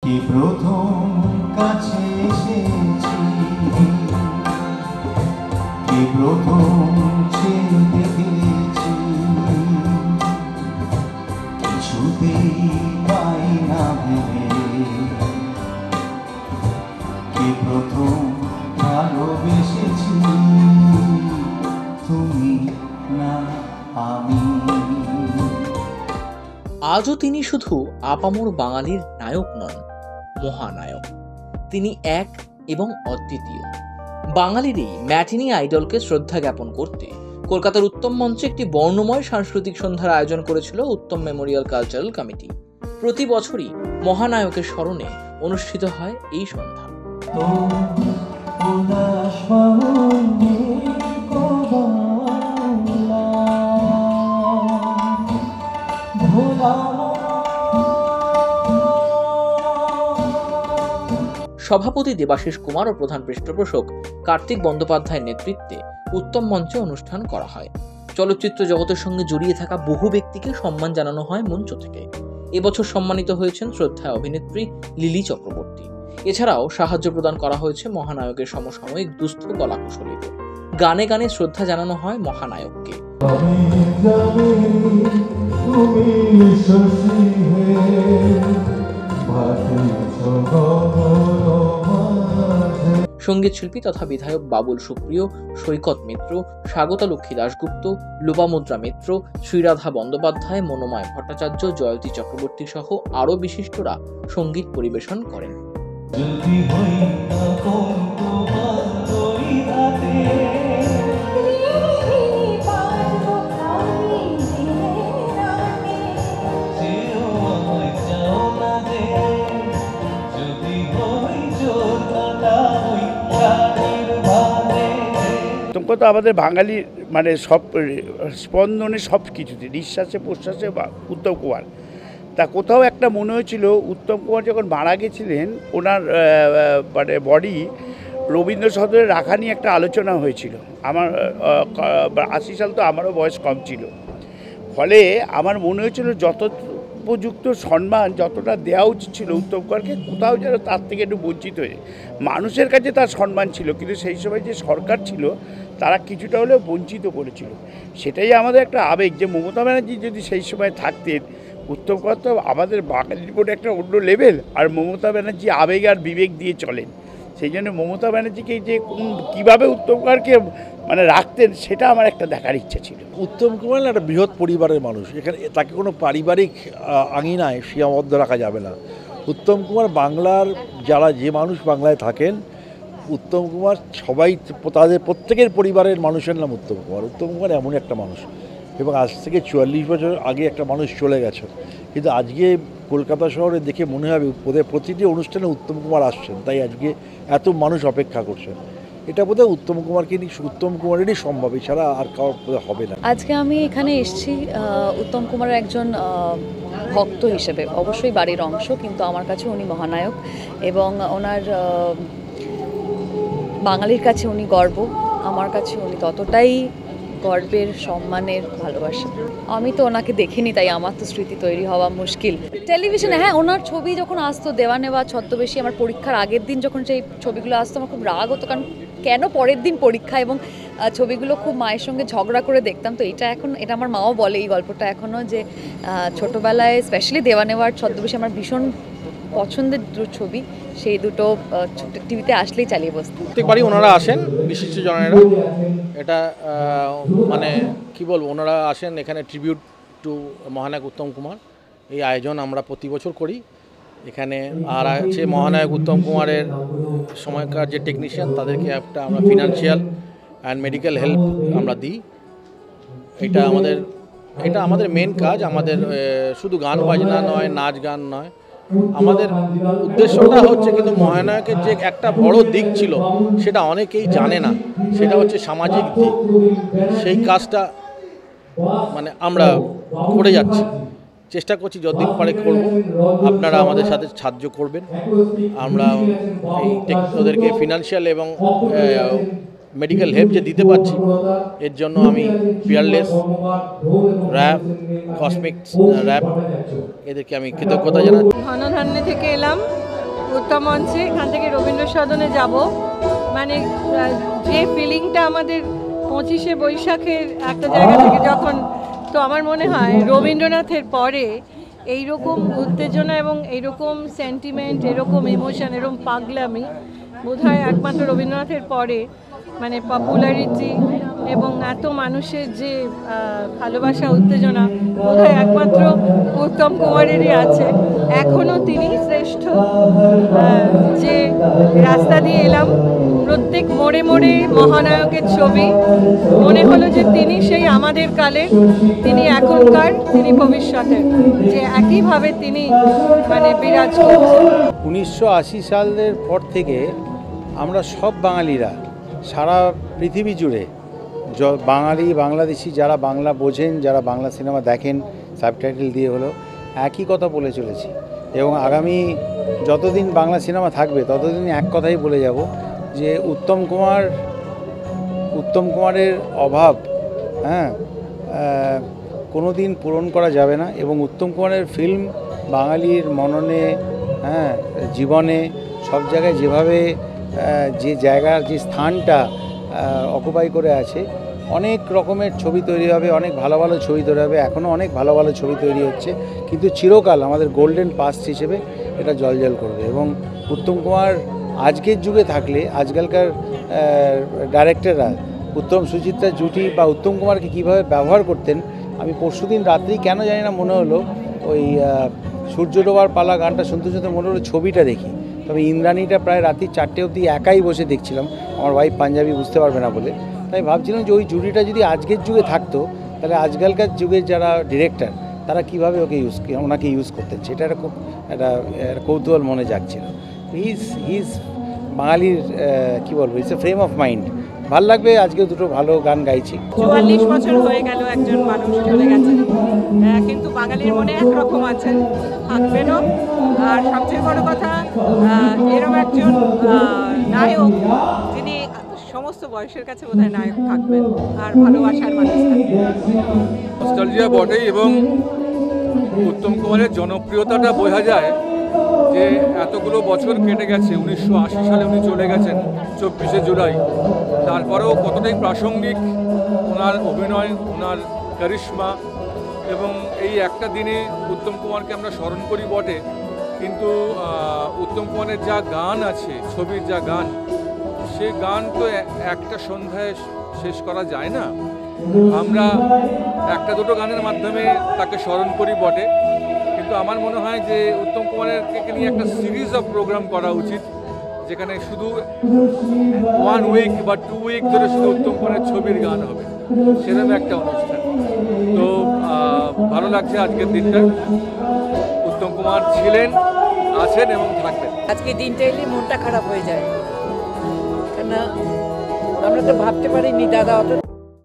কি প্রথম কাছে এসেছি, কি প্রথম চেয়ে দেখেছি, কিছুতেই পাই না ভেবে, কি প্রথম ভালোবেসেছি, তুমি না আমি। আজও তিনি শুধু আপামর বাঙালির নায়ক নন, মহানায়ক। তিনি এক এবং অদ্বিতীয়। বাঙালির এই ম্যাটিনি আইডলকে শ্রদ্ধা জ্ঞাপন করতে কলকাতার উত্তম মঞ্চে একটি বর্ণময় সাংস্কৃতিক সন্ধ্যার আয়োজন করেছিল উত্তম মেমোরিয়াল কালচারাল কমিটি। প্রতি বছরই মহানায়কের স্মরণে অনুষ্ঠিত হয় এই সন্ধ্যা। সভাপতি দেবাশিস কুমার ও প্রধান পৃষ্ঠপোষক কার্তিক বন্দ্যোপাধ্যায়ের নেতৃত্বে উত্তম মঞ্চে অনুষ্ঠান করা হয়। চলচ্চিত্র জগতের সঙ্গে জড়িয়ে থাকা বহু ব্যক্তিকে সম্মান জানানো হয় মঞ্চ থেকে। এবছর সম্মানিত হয়েছেন শ্রদ্ধায় অভিনেত্রী লিলি চক্রবর্তী। এছাড়াও সাহায্য প্রদান করা হয়েছে মহানায়কের সমসাময়িক দুস্থ কলাকুশলীদের। গানে গানে শ্রদ্ধা জানানো হয় মহানায়ককে। সঙ্গীত শিল্পী তথা বিধায়ক বাবুল সুপ্রিয়, সৈকত মিত্র, স্বাগতা লক্ষ্মী দাশগুপ্ত, লোপামুদ্রা মিত্র, শ্রীরাধা বন্দ্যোপাধ্যায়, মনোময় ভট্টাচার্য, জয়তী চক্রবর্তী সহ আরও বিশিষ্টরা সঙ্গীত পরিবেশন করেন। তো আমাদের বাঙালি মানে সব স্পন্দনে সব কিছুতে নিঃশ্বাসে প্রশ্বাসে বা উত্তম কুমার। তা কোথাও একটা মনে হয়েছিল উত্তম কুমার যখন মারা গেছিলেন ওনার মানে বডি রবীন্দ্র সদনে রাখা নিয়ে একটা আলোচনা হয়েছিল। আমার 80 সাল, তো আমারও বয়স কম ছিল, ফলে আমার মনে হয়েছিল যত উপযুক্ত সম্মান যতটা দেওয়া উচিত ছিল উত্তম কুমারকে, কোথাও যেন তার থেকে একটু বঞ্চিত হয়ে। মানুষের কাছে তার সম্মান ছিল, কিন্তু সেই সময় যে সরকার ছিল তারা কিছুটা হলেও বঞ্চিত করেছিল। সেটাই আমাদের একটা আবেগ যে মমতা ব্যানার্জি যদি সেই সময় থাকতেন, উত্তম কুমার তো আমাদের বাঙালির উপরে একটা অন্য লেভেল, আর মমতা ব্যানার্জি আবেগ আর বিবেক দিয়ে চলেন। সেই জন্য মমতা ব্যানার্জিকে যে কীভাবে উত্তম কুমারকে মানে রাখতেন সেটা আমার একটা দেখার ইচ্ছা ছিল। উত্তম কুমার একটা বৃহৎ পরিবারের মানুষ, এখানে তাকে কোনো পারিবারিক আঙিনায় সীমাবদ্ধ রাখা যাবে না। উত্তম কুমার বাংলার যারা যে মানুষ বাংলায় থাকেন, উত্তম কুমার সবাই তাদের প্রত্যেকের পরিবারের মানুষের নাম উত্তম কুমার। উত্তম কুমার এমন একটা মানুষ, এবং আজ থেকে 44 বছর আগে একটা মানুষ চলে গেছে, কিন্তু আজকে কলকাতা শহরে দেখে মনে হবে প্রতিটি অনুষ্ঠানে উত্তম কুমার আসছেন, তাই আজকে এত মানুষ অপেক্ষা করছেন। এটা বোধহয় উত্তম কুমারকে উত্তম কুমারেরই সম্ভব, এছাড়া আর কারোর হবে না। আজকে আমি এখানে এসেছি উত্তম কুমারের একজন ভক্ত হিসেবে, অবশ্যই বাড়ির অংশ, কিন্তু আমার কাছে উনি মহানায়ক, এবং ওনার বাঙালির কাছে উনি গর্ব, আমার কাছে উনি ততটাই গর্বের, সম্মানের, ভালোবাসা। আমি তো ওনাকে দেখিনি, তাই আমার তো স্মৃতি তৈরি হওয়া মুশকিল। টেলিভিশনে হ্যাঁ, ওনার ছবি যখন আসতো, দেওয়া নেওয়া, ছদ্মবেশী, আমার পরীক্ষার আগের দিন যখন সেই ছবিগুলো আসতো আমার খুব রাগ হতো, কারণ কেন পরের দিন পরীক্ষা, এবং ছবিগুলো খুব মায়ের সঙ্গে ঝগড়া করে দেখতাম। তো এটা আমার মাও বলে এই গল্পটা এখনও, যে ছোটোবেলায় স্পেশালি দেওয়া নেওয়ার, ছদ্মবেশী আমার ভীষণ পছন্দের দুটো ছবি, সেই দুটো টিভিতে আসলেই চালিয়ে বসতাম। প্রত্যেকবারই ওনারা আসেন, বিশিষ্ট জনেরা। এটা মানে কি বলবো, ওনারা আসেন এখানে ট্রিবিউট টু মহানায়ক উত্তম কুমার। এই আয়োজন আমরা প্রতি বছর করি এখানে। আর আছে মহানায়ক উত্তম কুমারের সময়কার যে টেকনিশিয়ান, তাদেরকে একটা আমরা ফিনান্সিয়াল অ্যান্ড মেডিকেল হেল্প আমরা দিই। এটা আমাদের মেন কাজ। আমাদের শুধু গান বাজনা নয়, নাচ গান নয়, আমাদের উদ্দেশ্যটা হচ্ছে কিন্তু মহানায়কের যে একটা বড় দিক ছিল সেটা অনেকেই জানে না, সেটা হচ্ছে সামাজিক দিক। সেই কাজটা মানে আমরা করে যাচ্ছি, চেষ্টা করছি যতদিন পারে করব। আপনারা আমাদের সাথে সাহায্য করবেন। আমরা ওদেরকে ফিনান্সিয়াল এবং মেডিকেল হেল্প যে দিতে পারছি, এর জন্য আমি পিয়ারলেস, র্যাব, কসমিক্স র্যাব, এদেরকে আমি কৃতজ্ঞতা জানাচ্ছি। হানাধান্নে থেকে এলাম, উত্তম মঞ্চে, এখান থেকে রবীন্দ্র সদনে যাব। মানে যে ফিলিংটা আমাদের 25শে বৈশাখের একটা জায়গা থেকে যখন, তো আমার মনে হয় রবীন্দ্রনাথের পরে এইরকম উত্তেজনা এবং এইরকম সেন্টিমেন্ট, এরকম ইমোশন, এরকম পাগলামি বোধহয় একমাত্র রবীন্দ্রনাথের পরে, মানে পপুলারিটি এবং এত মানুষের যে ভালোবাসা, উত্তেজনা বোধহয় একমাত্র উত্তম কুমারেরই আছে। এখনও তিনি শ্রেষ্ঠ। যে রাস্তা দিয়ে এলাম, প্রত্যেক মোড়ে মোড়ে মহানায়কের ছবি, মনে হলো যে তিনি সেই আমাদের কালের, তিনি এখনকার, তিনি ভবিষ্যতের, যে একইভাবে তিনি মানে বিরাজ করছেন। 1980 সালের পর থেকে আমরা সব বাঙালিরা সারা পৃথিবী জুড়ে বাঙালি বাংলাদেশি যারা বাংলা বোঝেন, যারা বাংলা সিনেমা দেখেন সাবটাইটেল দিয়ে হলো, একই কথা বলে চলেছি। এবং আগামী যতদিন বাংলা সিনেমা থাকবে ততদিন এক কথাই বলে যাব যে উত্তম কুমারের অভাব কোনো দিন পূরণ করা যাবে না। এবং উত্তম কুমারের ফিল্ম বাঙালির মননে, জীবনে, সব জায়গায় যেভাবে যে জায়গার যে স্থানটা অকুপাই করে আছে, অনেক রকমের ছবি তৈরি হবে, অনেক ভালো ভালো ছবি তৈরি হবে, এখনও অনেক ভালো ভালো ছবি তৈরি হচ্ছে, কিন্তু চিরকাল আমাদের গোল্ডেন পাস্ট হিসেবে এটা জলজল করবে। এবং উত্তম কুমার আজকের যুগে থাকলে, আজকালকার ডাইরেক্টররা উত্তম সুচিত্রা জুটি বা উত্তম কুমারকে কীভাবে ব্যবহার করতেন, আমি পরশুদিন রাত্রি কেন জানি না মনে হলো ওই সূর্য ডোবার পালা গানটা শুনতে শুনতে মনে হলো ছবিটা দেখি। তবে ইন্দ্রাণীটা প্রায় রাত্রি 4টে অবধি একাই বসে দেখছিলাম, আমার ওয়াইফ পাঞ্জাবি বুঝতে পারবে না বলে। তাই ভাবছিলাম যে ওই জুটিটা যদি আজকের যুগে থাকতো, তাহলে আজকালকার যুগের যারা ডিরেক্টর তারা কীভাবে ওনাকে ইউজ করতেন, সেটা খুব একটা কৌতূহল মনে জাগছিল। হিজ বাঙালির কী বলবো, it's A frame of mind. ভাল লাগবে। আজকে দুটো ভালো গান গাইছি। 44 বছর হয়ে গেল একজন মানুষ চলে গেছেন, কিন্তু বাঙালির মনে একরকম আছেন, থাকবেনও। আর সবচেয়ে বড় কথা, এরকম একজন নায়ক যিনি সমস্ত বয়সের কাছে বোধহয় নায়ক থাকবেন আর ভালোবাসার মানুষ থাকবেন। নস্টালজিয়া বটেই, এবং উত্তম কুমারের জনপ্রিয়তাটা বোঝা যায় যে এতগুলো বছর কেটে গেছে। 1980 সালে উনি চলে গেছেন 24শে জুলাই। তারপরেও কতটাই প্রাসঙ্গিক ওনার অভিনয়, ওনার কারিশমা। এবং এই একটা দিনে উত্তম কুমারকে আমরা স্মরণ করি বটে, কিন্তু উত্তম কুমারের যা গান আছে, ছবির যা গান, সে গান তো একটা সন্ধ্যায় শেষ করা যায় না। আমরা একটা দুটো গানের মাধ্যমে তাকে স্মরণ করি বটে, কিন্তু আমার মনে হয় যে উত্তম কুমারকে নিয়ে একটা সিরিজ অফ প্রোগ্রাম করা উচিত, যেখানে শুধু 1 উইক বা 2 উইক ধরে শুধু উত্তম কুমারের ছবির গান হবে, সেরকম একটা অনুষ্ঠান। তো ভালো লাগছে আজকের দিনটা। উত্তম কুমার ছিলেন, আছেন এবং থাকবেন। আজকে দিনটা এলে মনটা খারাপ হয়ে যায়, কেন আমরা তো ভাবতে পারিনি দাদা অত